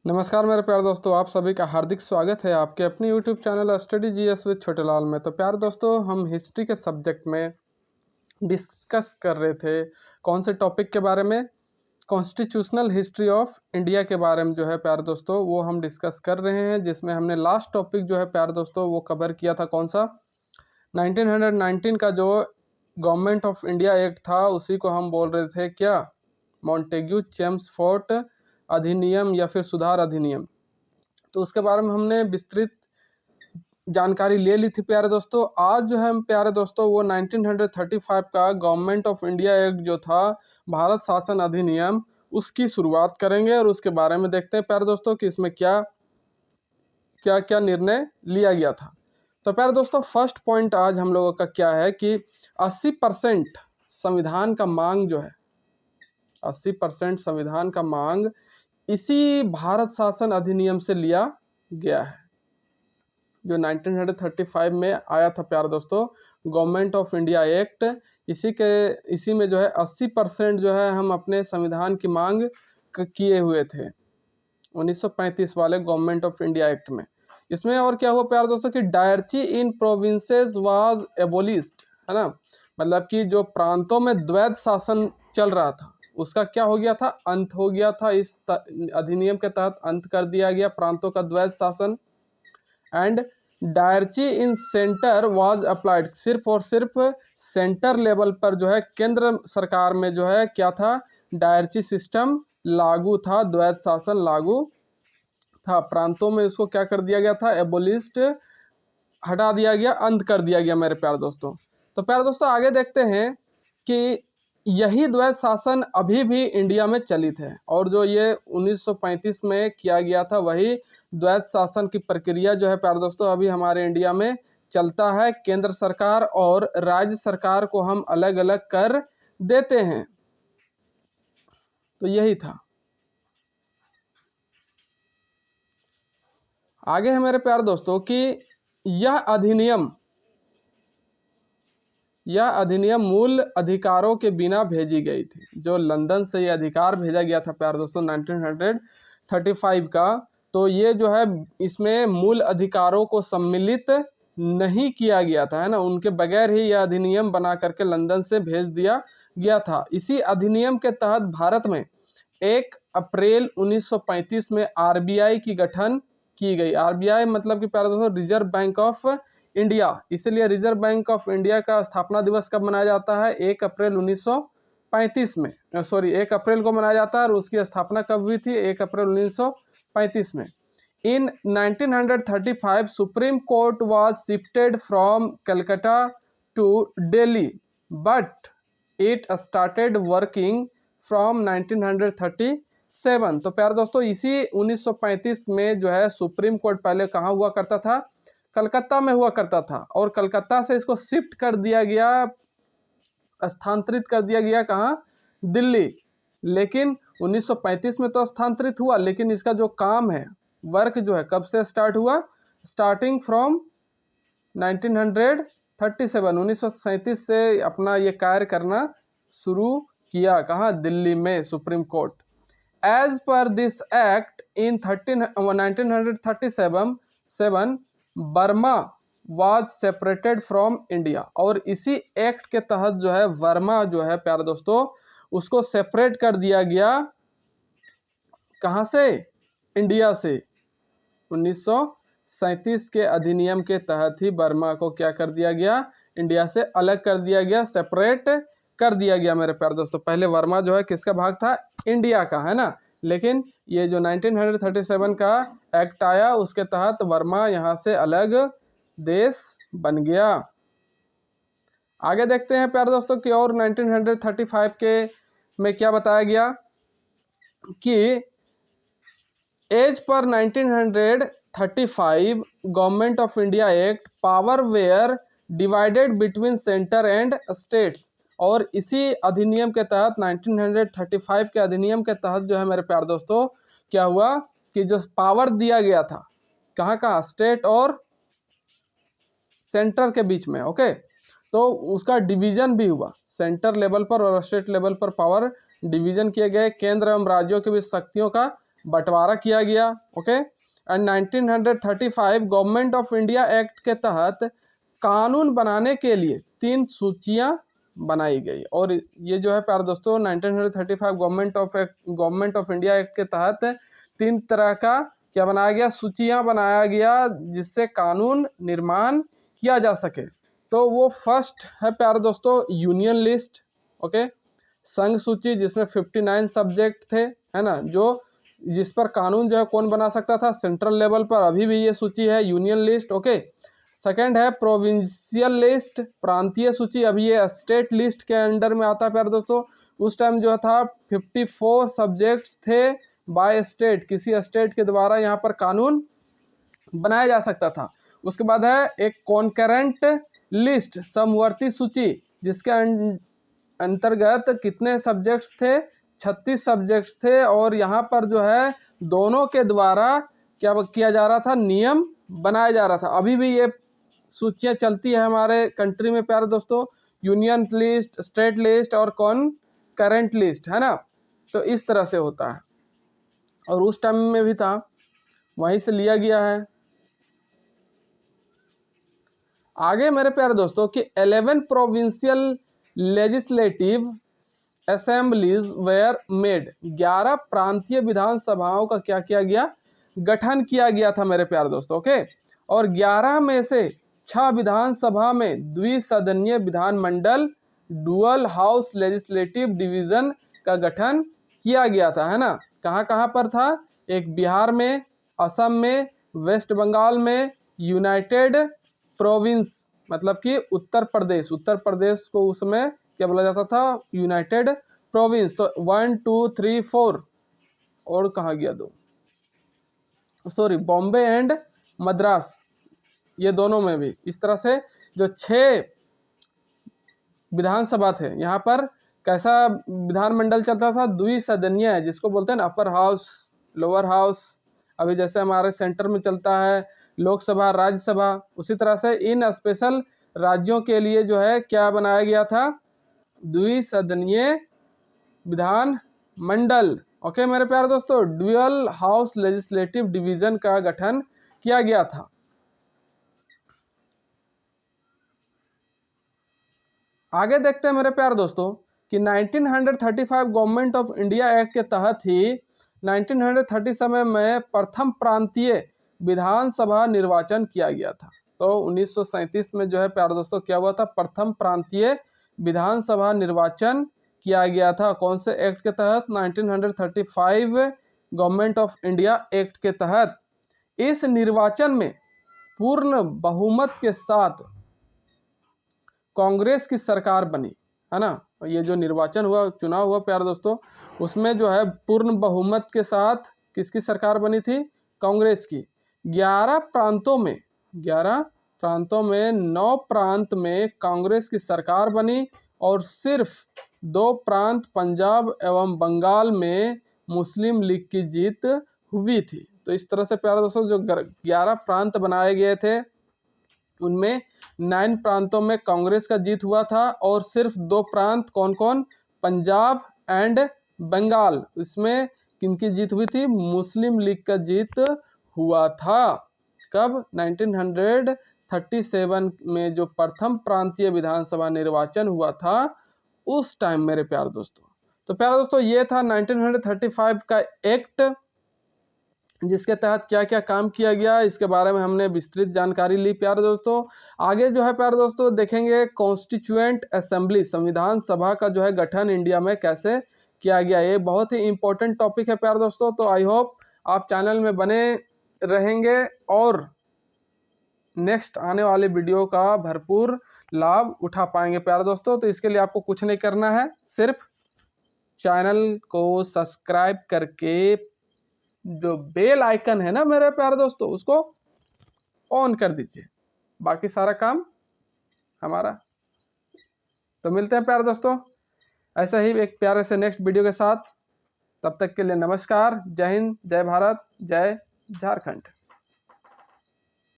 नमस्कार मेरे प्यारे दोस्तों, आप सभी का हार्दिक स्वागत है आपके अपने YouTube channel study GS with Chhotelal में। तो प्यारे दोस्तों, हम हिस्ट्री के सब्जेक्ट में डिस्कस कर रहे थे कौन से टॉपिक के बारे में। कॉन्स्टिट्यूशनल हिस्ट्री ऑफ इंडिया के बारे में जो है प्यारे दोस्तों वो हम डिस्कस कर रहे हैं, जिसमें हमने लास्ट टॉपिक जो है प्यारे दोस्तों वो कवर किया था। कौन सा? 1919 का जो गवर्नमेंट ऑफ इंडिया एक्ट था, उसी को हम बोल रहे थे क्या, मॉन्टेग्यू चेम्सफोर्ड अधिनियम या फिर सुधार अधिनियम। तो उसके बारे में हमने विस्तृत जानकारी ले ली थी प्यारे दोस्तों। आज जो है हम प्यारे दोस्तों वो 1935 का गवर्नमेंट ऑफ इंडिया एक्ट जो था, भारत शासन अधिनियम, उसकी शुरुआत करेंगे और उसके बारे में देखते हैं प्यारे दोस्तों कि इसमें क्या क्या क्या निर्णय लिया गया था। तो प्यारे दोस्तों, फर्स्ट पॉइंट आज हम लोगों का क्या है कि 80% संविधान का मांग जो है, 80% संविधान का मांग इसी भारत शासन अधिनियम से लिया गया है, जो 1935 में आया था प्यारे दोस्तों, गवर्नमेंट ऑफ इंडिया एक्ट। इसी में जो है 80% जो है हम अपने संविधान की मांग किए हुए थे 1935 वाले गवर्नमेंट ऑफ इंडिया एक्ट में। इसमें और क्या हुआ प्यारे दोस्तों कि डायरची इन प्रोविंसेस वाज एबोलिस्ड, है ना। मतलब कि जो प्रांतों में द्वैध शासन चल रहा था, उसका क्या हो गया था, अंत हो गया था। इस अधिनियम के तहत अंत कर दिया गया प्रांतों का द्वैध शासन। And dyarchy in centre was applied, सिर्फ और सिर्फ सेंटर लेवल पर जो है केंद्र सरकार में जो है क्या था, डायरची सिस्टम लागू था, द्वैध शासन लागू था। प्रांतों में इसको क्या कर दिया गया था, एबोलिस्ट, हटा दिया गया, अंत कर दिया गया मेरे प्यारे दोस्तों। तो प्यारे दोस्तों आगे देखते हैं कि यही द्वैध शासन अभी भी इंडिया में चलित है, और जो ये 1935 में किया गया था वही द्वैध शासन की प्रक्रिया जो है प्यारे दोस्तों अभी हमारे इंडिया में चलता है। केंद्र सरकार और राज्य सरकार को हम अलग अलग कर देते हैं। तो यही था। आगे है मेरे प्यारे दोस्तों कि यह अधिनियम मूल अधिकारों के बिना भेजी गई थी। जो लंदन से ये अधिकार भेजा गया था प्यारे दोस्तों 1935 का, तो ये जो है इसमें मूल अधिकारों को सम्मिलित नहीं किया गया था, है ना। उनके बगैर ही यह अधिनियम बना करके लंदन से भेज दिया गया था। इसी अधिनियम के तहत भारत में 1 अप्रैल 1935 में आरबीआई की गठन की गई। आरबीआई मतलब कि प्यारे दोस्तों रिजर्व बैंक ऑफ इंडिया। इसलिए रिजर्व बैंक ऑफ इंडिया का स्थापना दिवस कब मनाया जाता है, 1 अप्रैल 1935 में, 1 अप्रैल को मनाया जाता है। और उसकी स्थापना कब हुई थी, 1 अप्रैल 1935 में। In 1935 supreme court was shifted from Calcutta to Delhi, but it started working from 1937। तो प्यारे दोस्तों इसी 1935 में जो है सुप्रीम कोर्ट पहले कहाँ हुआ करता था, कलकत्ता में हुआ करता था, और कलकत्ता से इसको शिफ्ट कर दिया गया, स्थानांतरित कर दिया गया कहाँ, दिल्ली। लेकिन 1935 में तो स्थानांतरित हुआ, लेकिन इसका जो काम है, वर्क जो है कब से स्टार्ट हुआ, स्टार्टिंग फ्रॉम 1937 से अपना ये कार्य करना शुरू किया, कहाँ, दिल्ली में, supreme court. As per this act in 1937 Burma was separated from India. और इसी एक्ट के तहत जो है बर्मा जो है प्यारे दोस्तों उसको सेपरेट कर दिया गया, कहाँ से, इंडिया से। 1937 के अधिनियम के तहत ही बर्मा को क्या कर दिया गया, इंडिया से अलग कर दिया गया, सेपरेट कर दिया गया मेरे प्यारे दोस्तों। पहले बर्मा जो है किसका भाग था, इंडिया का, है ना। लेकिन ये जो 1937 का एक्ट आया उसके तहत बर्मा यहाँ से अलग देश बन गया। आगे देखते हैं प्यारे दोस्तों कि और 1935 के में क्या बताया गया कि as per 1935 government of India act power were divided between centre and states. और इसी अधिनियम के तहत 1935 के अधिनियम के तहत जो है मेरे प्यारे दोस्तों क्या हुआ कि जो पावर दिया गया था, कहाँ कहाँ, स्टेट और सेंटर के बीच में, ओके। तो उसका डिवीजन भी हुआ, सेंटर लेवल पर और स्टेट लेवल पर पावर डिवीजन किए गए। केंद्र एवं राज्यों के बीच शक्तियों का बंटवारा किया गया। Okay, and 1935 government of India act के तहत कानून बनाने के लिए 3 सूचियां बनाई गई। और ये जो है प्यारे दोस्तों 1935 गवर्नमेंट ऑफ इंडिया एक्ट के तहत 3 तरह का क्या बनाया गया, सूचियां बनाया गया जिससे कानून निर्माण किया जा सके। तो वो फर्स्ट है प्यारे दोस्तों यूनियन लिस्ट। ओके, संघ सूची जिसमें 59 सब्जेक्ट थे, है ना, जो जिस पर कानून जो है कौन बना सकता था, सेंट्रल लेवल पर अभी भी ये सूची है, यूनियन लिस्ट। ओके, सेकंड है प्रोविंशियल लिस्ट, प्रांतीय सूची, अभी ये स्टेट लिस्ट के अंडर में आता है प्यारे दोस्तों। उस टाइम जो था 54 सब्जेक्ट्स थे बाय स्टेट, किसी स्टेट के द्वारा यहाँ पर कानून बनाया जा सकता था। उसके बाद है एक कॉन्करेंट लिस्ट, समवर्ती सूची, जिसके अंतर्गत कितने सब्जेक्ट्स थे, 36 सब्जेक्ट्स थे। और यहाँ पर जो है दोनों के द्वारा क्या किया जा रहा था, नियम बनाया जा रहा था। अभी भी ये सूचियां चलती है हमारे कंट्री में प्यारे दोस्तों, यूनियन लिस्ट, स्टेट लिस्ट और कॉन्करेंट लिस्ट, है ना। तो इस तरह से होता है, और उस टाइम में भी था, वहीं से लिया गया है। आगे मेरे प्यारे दोस्तों कि 11 provincial legislative assemblies were made, 11 प्रांतीय विधानसभाओं का क्या किया गया, गठन किया गया था मेरे प्यारे दोस्तों। ओके, और 11 में से 6 विधानसभा में द्विसदनीय विधानमंडल, डुअल हाउस लेजिस्लेटिव डिवीजन का गठन किया गया था, है ना। कहाँ कहाँ पर था, एक बिहार में, असम में, वेस्ट बंगाल में, यूनाइटेड प्रोविंस मतलब कि उत्तर प्रदेश को उसमें क्या बोला जाता था, यूनाइटेड प्रोविंस। तो 1 2 3 4 और कहाँ गया 2, सॉरी, बॉम्बे एंड मद्रास, ये दोनों में भी इस तरह से जो 6 विधानसभा थे, यहाँ पर कैसा विधानमंडल चलता था, द्विसदनीय, जिसको बोलते हैं ना अपर हाउस, लोअर हाउस। अभी जैसे हमारे सेंटर में चलता है लोकसभा, राज्यसभा, उसी तरह से इन स्पेशल राज्यों के लिए जो है क्या बनाया गया था, द्विसदनीय विधान मंडल। ओके मेरे प्यारे दोस्तों, ड्यूअल हाउस लेजिस्लेटिव डिवीजन का गठन किया गया था। आगे देखते हैं मेरे प्यारे दोस्तों कि 1935 गवर्नमेंट ऑफ इंडिया एक्ट के तहत ही 1937 में प्रथम प्रांतीय विधानसभा निर्वाचन किया गया था। तो 1937 में जो है प्यारे दोस्तों क्या हुआ था, प्रथम प्रांतीय विधानसभा निर्वाचन किया गया था। कौन से एक्ट के तहत, 1935 गवर्नमेंट ऑफ इंडिया एक्ट के तहत। इस निर्वाचन में पूर्ण बहुमत के साथ कांग्रेस की सरकार बनी, है ना। ये जो निर्वाचन हुआ, चुनाव हुआ प्यारे दोस्तों, उसमें जो है पूर्ण बहुमत के साथ किसकी सरकार बनी थी, कांग्रेस की। 11 प्रांतों में 9 प्रांत में कांग्रेस की सरकार बनी और सिर्फ 2 प्रांत पंजाब एवं बंगाल में मुस्लिम लीग की जीत हुई थी। तो इस तरह से प्यारे दोस्तों जो 11 प्रांत बनाए गए थे उनमें 9 प्रांतों में कांग्रेस का जीत हुआ था और सिर्फ 2 प्रांत कौन कौन, पंजाब एंड बंगाल, इसमें किनकी जीत हुई थी, मुस्लिम लीग का जीत हुआ था। कब, 1937 में जो प्रथम प्रांतीय विधानसभा निर्वाचन हुआ था उस टाइम मेरे प्यारे दोस्तों। तो प्यारे दोस्तों ये था 1935 का एक्ट, जिसके तहत क्या क्या काम किया गया, इसके बारे में हमने विस्तृत जानकारी ली प्यारे दोस्तों। आगे जो है प्यारे दोस्तों देखेंगे कॉन्स्टिट्यूएंट असेंबली, संविधान सभा का जो है गठन इंडिया में कैसे किया गया। ये बहुत ही इंपॉर्टेंट टॉपिक है प्यारे दोस्तों। तो आई होप आप चैनल में बने रहेंगे और नेक्स्ट आने वाले वीडियो का भरपूर लाभ उठा पाएंगे प्यारे दोस्तों। तो इसके लिए आपको कुछ नहीं करना है, सिर्फ चैनल को सब्सक्राइब करके जो बेल आइकन है ना मेरे प्यारे दोस्तों उसको ऑन कर दीजिए, बाकी सारा काम हमारा। तो मिलते हैं प्यारे दोस्तों ऐसा ही एक प्यारे से नेक्स्ट वीडियो के साथ। तब तक के लिए नमस्कार, जय हिंद, जय भारत, जय झारखंड।